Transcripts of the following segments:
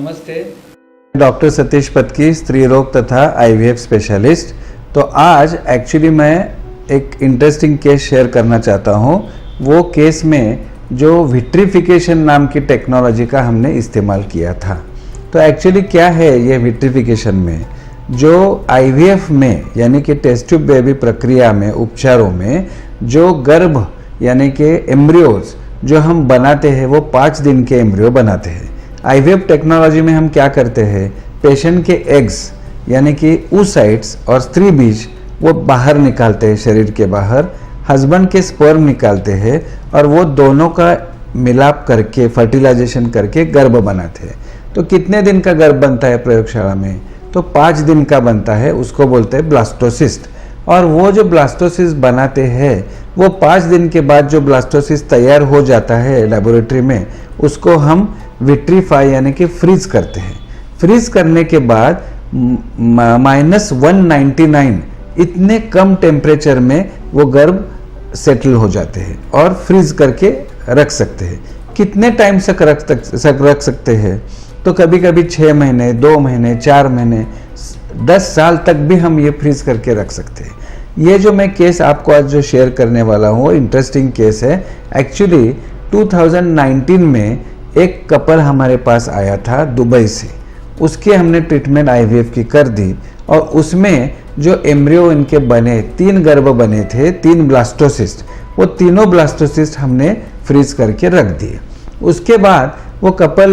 नमस्ते। डॉक्टर सतीश पत्की, स्त्री रोग तथा आईवीएफ स्पेशलिस्ट। तो आज एक्चुअली मैं एक इंटरेस्टिंग केस शेयर करना चाहता हूँ। वो केस में जो विट्रिफिकेशन नाम की टेक्नोलॉजी का हमने इस्तेमाल किया था। तो एक्चुअली क्या है ये विट्रिफिकेशन में, जो आईवीएफ में यानी कि टेस्ट ट्यूब बेबी प्रक्रिया में, उपचारों में जो गर्भ यानी कि एम्ब्रियोज जो हम बनाते हैं वो 5 दिन के एम्ब्रियो बनाते हैं। आईवीएफ टेक्नोलॉजी में हम क्या करते हैं, पेशेंट के एग्स यानी कि oocytes और स्त्री बीज वो बाहर निकालते हैं, शरीर के बाहर हस्बैंड के स्पर्म निकालते हैं और वो दोनों का मिलाप करके फर्टिलाइजेशन करके गर्भ बनाते हैं। तो कितने दिन का गर्भ बनता है प्रयोगशाला में, तो 5 दिन का बनता है, उसको बोलते हैं ब्लास्टोसिस्ट। और वो जो ब्लास्टोसिस्ट बनाते हैं वो 5 दिन के बाद जो ब्लास्टोसिस्ट तैयार हो जाता है लेबोरेटरी में, उसको हम विट्रीफाई यानी कि फ्रीज करते हैं। फ्रीज करने के बाद -199 इतने कम टेम्परेचर में वो गर्भ सेटल हो जाते हैं और फ्रीज करके रख सकते हैं। कितने टाइम तक रख सकते हैं, तो कभी कभी 6 महीने, 2 महीने, 4 महीने, 10 साल तक भी हम ये फ्रीज करके रख सकते हैं। ये जो मैं केस आपको आज जो शेयर करने वाला हूँ, इंटरेस्टिंग केस है। एक्चुअली 2019 में एक कपल हमारे पास आया था दुबई से, उसके हमने ट्रीटमेंट आईवीएफ की कर दी और उसमें जो एम्ब्रियो इनके बने, 3 गर्भ बने थे, 3 ब्लास्टोसिस्ट, वो तीनों ब्लास्टोसिस्ट हमने फ्रीज करके रख दिए। उसके बाद वो कपल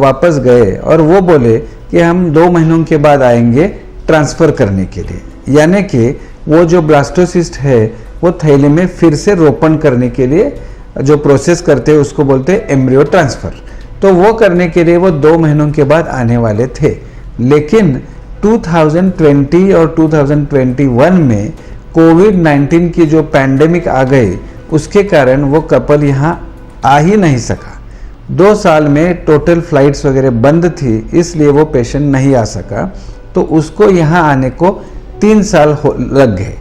वापस गए और वो बोले कि हम 2 महीनों के बाद आएंगे ट्रांसफ़र करने के लिए, यानी कि वो जो ब्लास्टोसिस्ट है वो थैली में फिर से रोपण करने के लिए जो प्रोसेस करते हैं उसको बोलते हैं एम्ब्रियो ट्रांसफ़र। तो वो करने के लिए वो 2 महीनों के बाद आने वाले थे, लेकिन 2020 और 2021 में कोविड-19 की जो पैंडेमिक आ गई, उसके कारण वो कपल यहाँ आ ही नहीं सका। 2 साल में टोटल फ्लाइट्स वगैरह बंद थी, इसलिए वो पेशेंट नहीं आ सका। तो उसको यहाँ आने को 3 साल लग गए।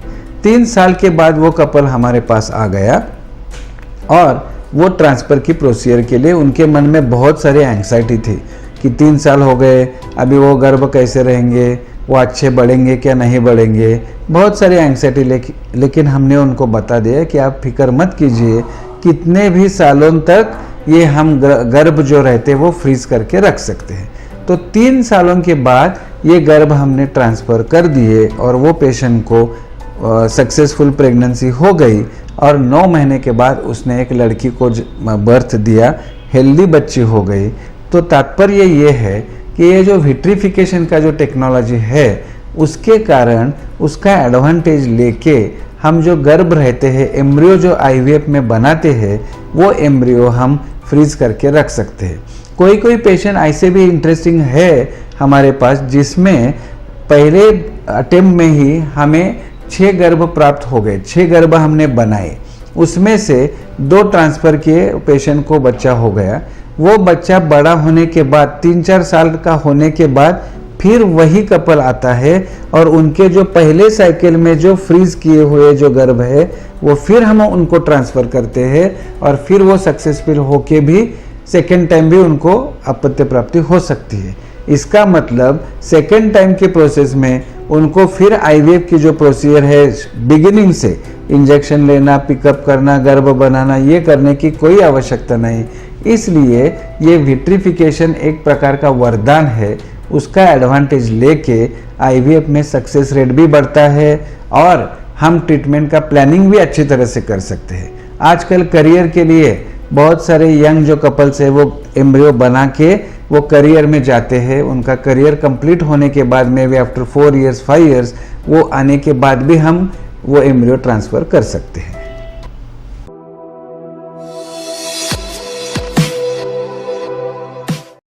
3 साल के बाद वो कपल हमारे पास आ गया और वो ट्रांसफ़र की प्रोसीजर के लिए उनके मन में बहुत सारी एंग्जाइटी थी कि 3 साल हो गए, अभी वो गर्भ कैसे रहेंगे, वो अच्छे बढ़ेंगे क्या नहीं बढ़ेंगे, बहुत सारी एंग्जाइटी। लेकिन हमने उनको बता दिया कि आप फिक्र मत कीजिए, कितने भी सालों तक ये हम गर्भ जो रहते वो फ्रीज करके रख सकते हैं। तो 3 सालों के बाद ये गर्भ हमने ट्रांसफ़र कर दिए और वो पेशेंट को सक्सेसफुल प्रेगनेंसी हो गई और 9 महीने के बाद उसने एक लड़की को बर्थ दिया, हेल्दी बच्ची हो गई। तो तात्पर्य ये है कि ये जो विट्रिफिकेशन का जो टेक्नोलॉजी है, उसके कारण उसका एडवांटेज लेके हम जो गर्भ रहते हैं, एम्ब्रियो जो आईवीएफ में बनाते हैं, वो एम्ब्रियो हम फ्रीज करके रख सकते हैं। कोई पेशेंट ऐसे भी इंटरेस्टिंग है हमारे पास जिसमें पहले अटेम्प्ट में ही हमें 6 गर्भ प्राप्त हो गए, 6 गर्भ हमने बनाए, उसमें से 2 ट्रांसफ़र किए, पेशेंट को बच्चा हो गया। वो बच्चा बड़ा होने के बाद 3-4 साल का होने के बाद फिर वही कपल आता है और उनके जो पहले साइकिल में जो फ्रीज किए हुए जो गर्भ है वो फिर हम उनको ट्रांसफ़र करते हैं और फिर वो सक्सेसफुल होके भी सेकेंड टाइम भी उनको अपत्य प्राप्ति हो सकती है। इसका मतलब सेकेंड टाइम के प्रोसेस में उनको फिर आईवीएफ की जो प्रोसीजर है बिगिनिंग से इंजेक्शन लेना, पिकअप करना, गर्भ बनाना, ये करने की कोई आवश्यकता नहीं। इसलिए ये विट्रिफिकेशन एक प्रकार का वरदान है। उसका एडवांटेज लेके आईवीएफ में सक्सेस रेट भी बढ़ता है और हम ट्रीटमेंट का प्लानिंग भी अच्छी तरह से कर सकते हैं। आजकल करियर के लिए बहुत सारे यंग जो कपल्स है वो एम्ब्रियो बना के वो करियर में जाते हैं। उनका करियर कंप्लीट होने के बाद में भी आफ्टर 4 इयर्स 5 इयर्स वो आने के बाद भी हम वो एम्ब्रियो ट्रांसफ़र कर सकते हैं।